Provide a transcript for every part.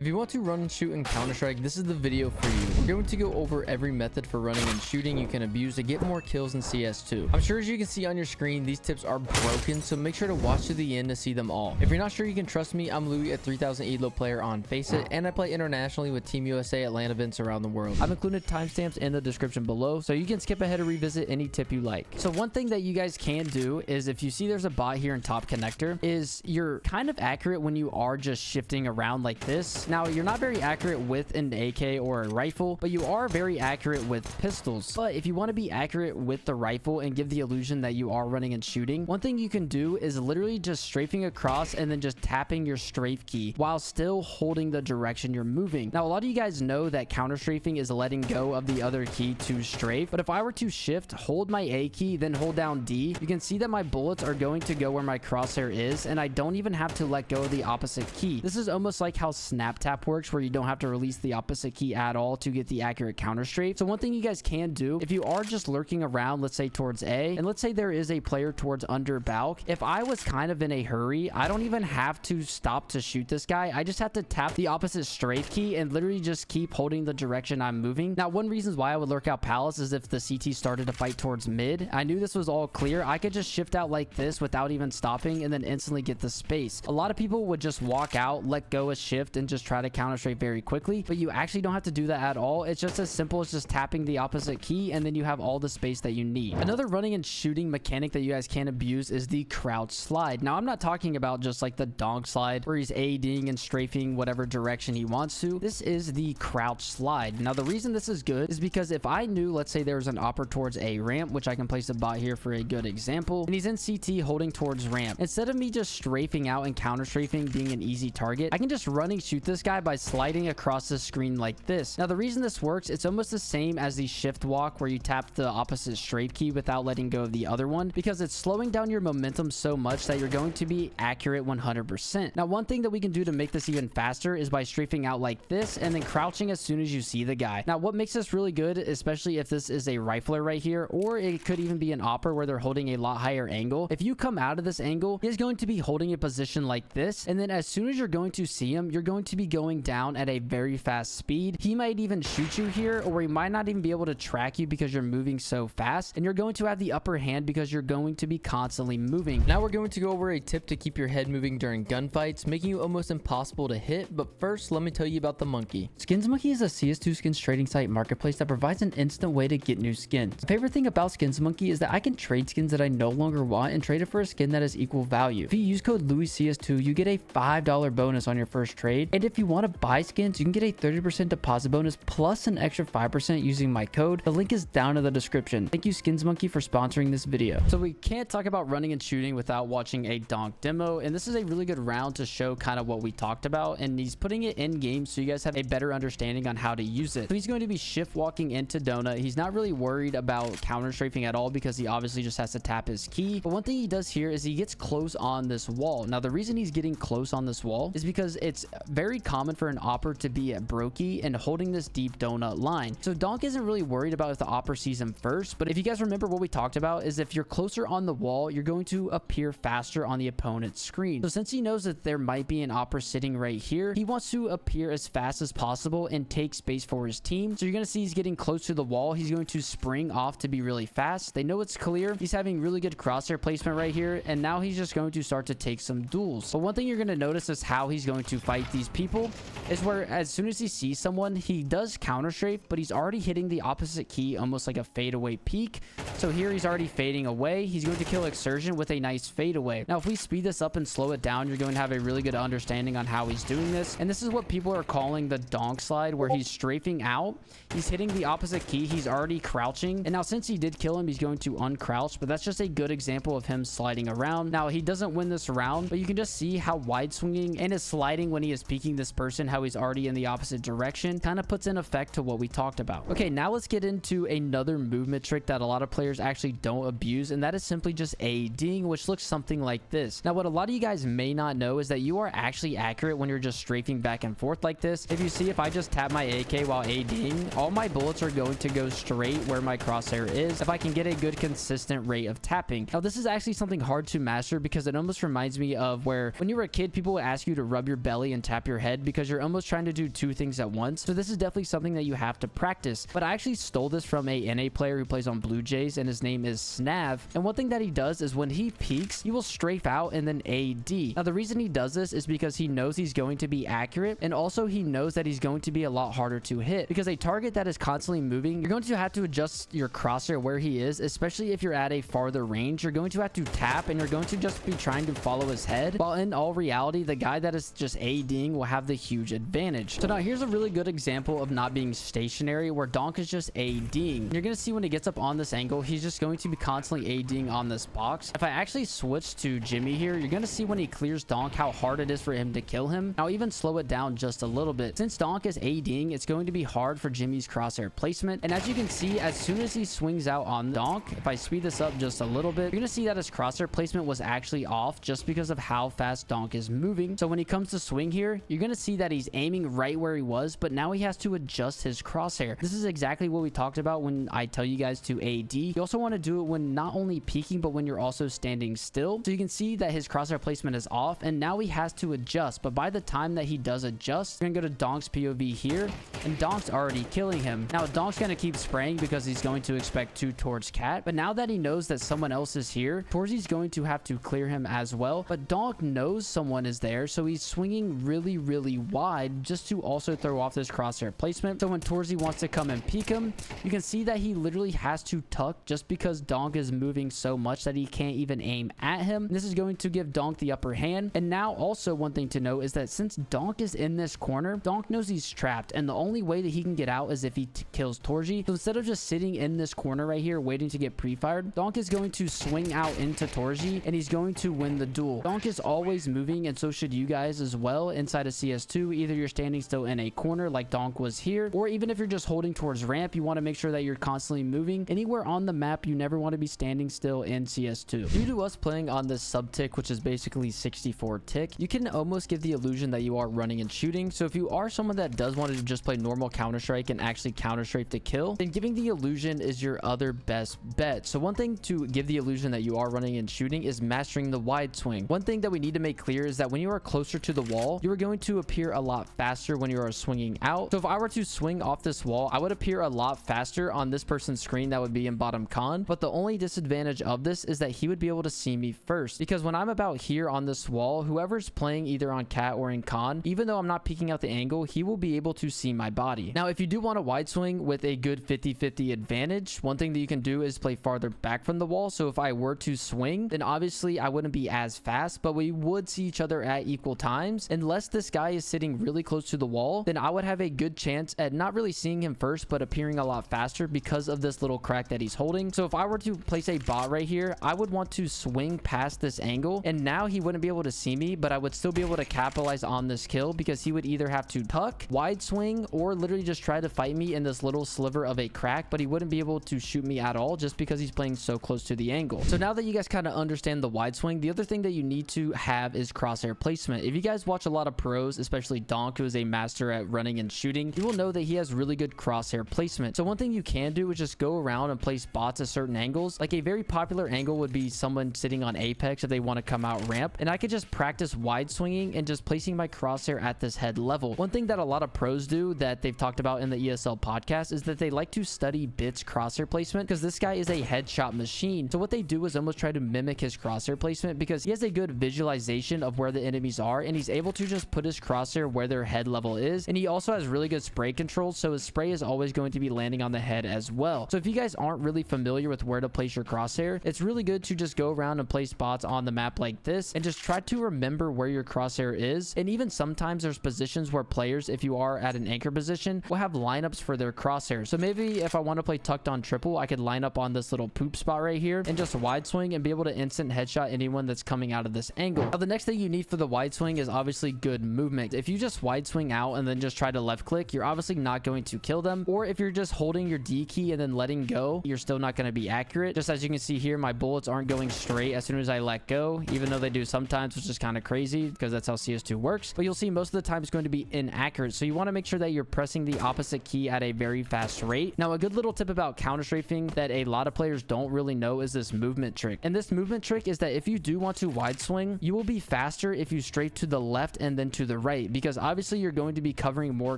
If you want to run and shoot in Counter-Strike, this is the video for you. We're going to go over every method for running and shooting you can abuse to get more kills in CS2. I'm sure as you can see on your screen, these tips are broken, so make sure to watch to the end to see them all. If you're not sure you can trust me, I'm Louis, a 3000 elo player on Faceit, and I play internationally with Team USA at LAN events around the world. I've included timestamps in the description below, so you can skip ahead or revisit any tip you like. So one thing that you guys can do is if you see there's a bot here in top connector, is you're kind of accurate when you are just shifting around like this. Now, you're not very accurate with an AK or a rifle, but you are very accurate with pistols. But if you want to be accurate with the rifle and give the illusion that you are running and shooting, one thing you can do is literally just strafing across and then just tapping your strafe key while still holding the direction you're moving. Now, a lot of you guys know that counter strafing is letting go of the other key to strafe, but if I were to shift, hold my A key, then hold down D, you can see that my bullets are going to go where my crosshair is, and I don't even have to let go of the opposite key. This is almost like how snap tap works, where you don't have to release the opposite key at all to get the accurate counter strafe. So one thing you guys can do, if you are just lurking around, let's say towards A, and let's say there is a player towards under balk, if I was kind of in a hurry, I don't even have to stop to shoot this guy. I just have to tap the opposite strafe key and literally just keep holding the direction I'm moving. Now, one reason why I would lurk out palace is if the CT started to fight towards mid. I knew this was all clear. I could just shift out like this without even stopping and then instantly get the space. A lot of people would just walk out, let go a shift, and just try to counter strafe very quickly, but you actually don't have to do that at all. It's just as simple as just tapping the opposite key, and then you have all the space that you need. Another running and shooting mechanic that you guys can abuse is the crouch slide. Now, I'm not talking about just like the donk slide where he's ADing and strafing whatever direction he wants to. This is the crouch slide. Now, the reason this is good is because if I knew, let's say there was an opper towards A ramp, which I can place a bot here for a good example, and he's in CT holding towards ramp, instead of me just strafing out and counter strafing being an easy target, I can just run and shoot this guy by sliding across the screen like this. Now, the reason this works, it's almost the same as the shift walk where you tap the opposite strafe key without letting go of the other one, because it's slowing down your momentum so much that you're going to be accurate 100%. Now, one thing that we can do to make this even faster is by strafing out like this and then crouching as soon as you see the guy. Now, what makes this really good, especially if this is a rifler right here, or it could even be an opper where they're holding a lot higher angle. If you come out of this angle, he's going to be holding a position like this, and then as soon as you're going to see him, you're going to be going down at a very fast speed. He might even shoot you here, or he might not even be able to track you because you're moving so fast, and you're going to have the upper hand because you're going to be constantly moving. Now we're going to go over a tip to keep your head moving during gunfights, making you almost impossible to hit. But first, let me tell you about the monkey. Skins Monkey is a CS2 skins trading site marketplace that provides an instant way to get new skins. The favorite thing about Skins Monkey is that I can trade skins that I no longer want and trade it for a skin that is equal value. If you use code LouisCS2, you get a $5 bonus on your first trade, and if you want to buy skins, you can get a 30% deposit bonus plus an extra 5% using my code. The link is down in the description. Thank you, Skins Monkey, for sponsoring this video. So we can't talk about running and shooting without watching a Donk demo, and this is a really good round to show kind of what we talked about, and he's putting it in game so you guys have a better understanding on how to use it. So he's going to be shift walking into Donut. He's not really worried about counter strafing at all because he obviously just has to tap his key. But one thing he does here is he gets close on this wall. Now, the reason he's getting close on this wall is because it's very common for an opper to be at brokey and holding this deep donut line. So Donk isn't really worried about if the opper sees him first, but if you guys remember what we talked about is if you're closer on the wall, you're going to appear faster on the opponent's screen. So since he knows that there might be an opper sitting right here, he wants to appear as fast as possible and take space for his team. So you're going to see he's getting close to the wall. He's going to spring off to be really fast. They know it's clear. He's having really good crosshair placement right here, and now he's just going to start to take some duels. But one thing you're going to notice is how he's going to fight these people is where as soon as he sees someone, he does counter strafe, but he's already hitting the opposite key almost like a fadeaway peak. So here he's already fading away. He's going to kill Exertion with a nice fadeaway. Now, if we speed this up and slow it down, you're going to have a really good understanding on how he's doing this. And this is what people are calling the donk slide, where he's strafing out. He's hitting the opposite key. He's already crouching. And now since he did kill him, he's going to uncrouch, but that's just a good example of him sliding around. Now, he doesn't win this round, but you can just see how wide swinging and his sliding when he is peeking this person, how he's already in the opposite direction, kind of puts in effect to what we talked about. Okay, now let's get into another movement trick that a lot of players actually don't abuse, and that is simply just ADing, which looks something like this. Now, what a lot of you guys may not know is that you are actually accurate when you're just strafing back and forth like this. If you see, if I just tap my AK while ADing, all my bullets are going to go straight where my crosshair is if I can get a good consistent rate of tapping. Now, this is actually something hard to master because it almost reminds me of where when you were a kid, people would ask you to rub your belly and tap your head head because you're almost trying to do two things at once. So this is definitely something that you have to practice. But I actually stole this from a NA player who plays on Blue Jays, and his name is Snav. And one thing that he does is when he peeks, he will strafe out and then AD. Now the reason he does this is because he knows he's going to be accurate, and also he knows that he's going to be a lot harder to hit, because a target that is constantly moving, you're going to have to adjust your crosshair where he is, especially if you're at a farther range. You're going to have to tap, and you're going to just be trying to follow his head, while in all reality, the guy that is just ADing will have the huge advantage. So now here's a really good example of not being stationary, where Donk is just ADing. You're going to see when he gets up on this angle, he's just going to be constantly ADing on this box. If I actually switch to Jimmy here, you're going to see when he clears Donk how hard it is for him to kill him. I'll even slow it down just a little bit. Since Donk is ADing, it's going to be hard for Jimmy's crosshair placement. And as you can see, as soon as he swings out on Donk, if I speed this up just a little bit, you're going to see that his crosshair placement was actually off just because of how fast Donk is moving. So when he comes to swing here, you're going to see that he's aiming right where he was, but now he has to adjust his crosshair. This is exactly what we talked about when I tell you guys to AD. You also want to do it when not only peeking, but when you're also standing still. So you can see that his crosshair placement is off, and now he has to adjust. But by the time that he does adjust, you're going to go to Donk's POV here, and Donk's already killing him. Now Donk's going to keep spraying because he's going to expect two towards Cat, but now that he knows that someone else is here, Torzy's going to have to clear him as well. But Donk knows someone is there, so he's swinging really wide just to also throw off this crosshair placement. So when Torzy wants to come and peek him, you can see that he literally has to tuck just because Donk is moving so much that he can't even aim at him. This is going to give Donk the upper hand. And now also one thing to note is that since Donk is in this corner, Donk knows he's trapped, and the only way that he can get out is if he kills Torzy. So instead of just sitting in this corner right here waiting to get pre-fired, Donk is going to swing out into Torzy, and he's going to win the duel. Donk is always moving, and so should you guys as well inside of CS2. Either you're standing still in a corner like Donk was here, or even if you're just holding towards ramp, you want to make sure that you're constantly moving. Anywhere on the map, you never want to be standing still in CS2. Due to us playing on this sub tick, which is basically 64 tick, you can almost give the illusion that you are running and shooting. So if you are someone that does want to just play normal Counter-Strike and actually Counter-Strike to kill, then giving the illusion is your other best bet. So one thing to give the illusion that you are running and shooting is mastering the wide swing. One thing that we need to make clear is that when you are closer to the wall, you are going to appear a lot faster when you are swinging out. So if I were to swing off this wall, I would appear a lot faster on this person's screen that would be in bottom con. But the only disadvantage of this is that he would be able to see me first, because when I'm about here on this wall, whoever's playing either on cat or in con, even though I'm not peeking out the angle, he will be able to see my body. Now if you do want a wide swing with a good 50-50 advantage, one thing that you can do is play farther back from the wall. So if I were to swing, then obviously I wouldn't be as fast, but we would see each other at equal times. Unless this guy is sitting really close to the wall, then I would have a good chance at not really seeing him first, but appearing a lot faster because of this little crack that he's holding. So if I were to place a bot right here, I would want to swing past this angle, and now he wouldn't be able to see me, but I would still be able to capitalize on this kill, because he would either have to tuck, wide swing, or literally just try to fight me in this little sliver of a crack, but he wouldn't be able to shoot me at all just because he's playing so close to the angle. So now that you guys kind of understand the wide swing, the other thing that you need to have is crosshair placement. If you guys watch a lot of pros, especially Donk, who is a master at running and shooting, you will know that he has really good crosshair placement. So one thing you can do is just go around and place bots at certain angles. Like a very popular angle would be someone sitting on Apex if they want to come out ramp, and I could just practice wide swinging and just placing my crosshair at this head level. One thing that a lot of pros do that they've talked about in the ESL podcast is that they like to study Bit's crosshair placement, because this guy is a headshot machine. So what they do is almost try to mimic his crosshair placement, because he has a good visualization of where the enemies are, and he's able to just put his crosshair where their head level is. And he also has really good spray control, so his spray is always going to be landing on the head as well. So if you guys aren't really familiar with where to place your crosshair, it's really good to just go around and place spots on the map like this and just try to remember where your crosshair is. And even sometimes there's positions where players, if you are at an anchor position, will have lineups for their crosshair. So maybe if I want to play tucked on triple, I could line up on this little poop spot right here and just wide swing and be able to instant headshot anyone that's coming out of this angle. Now the next thing you need for the wide swing is obviously good movement. If you just wide swing out and then just try to left click, you're obviously not going to kill them. Or if you're just holding your D key and then letting go, you're still not going to be accurate. Just as you can see here, my bullets aren't going straight as soon as I let go, even though they do sometimes, which is kind of crazy because that's how CS2 works. But you'll see most of the time it's going to be inaccurate. So you want to make sure that you're pressing the opposite key at a very fast rate. Now a good little tip about counter strafing that a lot of players don't really know is this movement trick. And this movement trick is that if you do want to wide swing, you will be faster if you strafe to the left and then to the the right, because obviously you're going to be covering more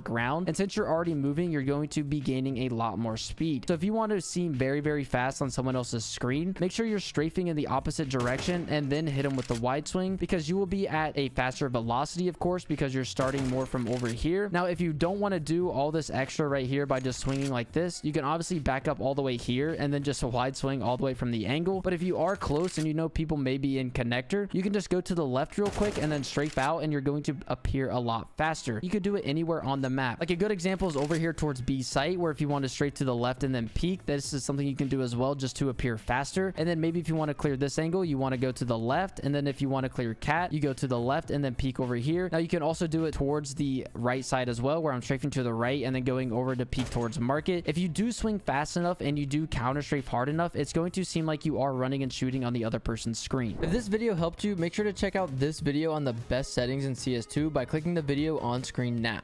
ground, and since you're already moving, you're going to be gaining a lot more speed. So if you want to seem very, very fast on someone else's screen, make sure you're strafing in the opposite direction and then hit them with the wide swing, because you will be at a faster velocity, of course, because you're starting more from over here. Now, if you don't want to do all this extra right here by just swinging like this, you can obviously back up all the way here and then just a wide swing all the way from the angle. But if you are close and you know people may be in connector, you can just go to the left real quick and then strafe out, and you're going to appear a lot faster. You could do it anywhere on the map. Like a good example is over here towards B site, where if you want to strafe to the left and then peek, this is something you can do as well, just to appear faster. And then maybe if you want to clear this angle, you want to go to the left, and then if you want to clear cat, you go to the left and then peek over here. Now you can also do it towards the right side as well, where I'm strafing to the right and then going over to peek towards market. If you do swing fast enough and you do counter strafe hard enough, it's going to seem like you are running and shooting on the other person's screen. If this video helped you, make sure to check out this video on the best settings in CS2 by clicking the video on screen now.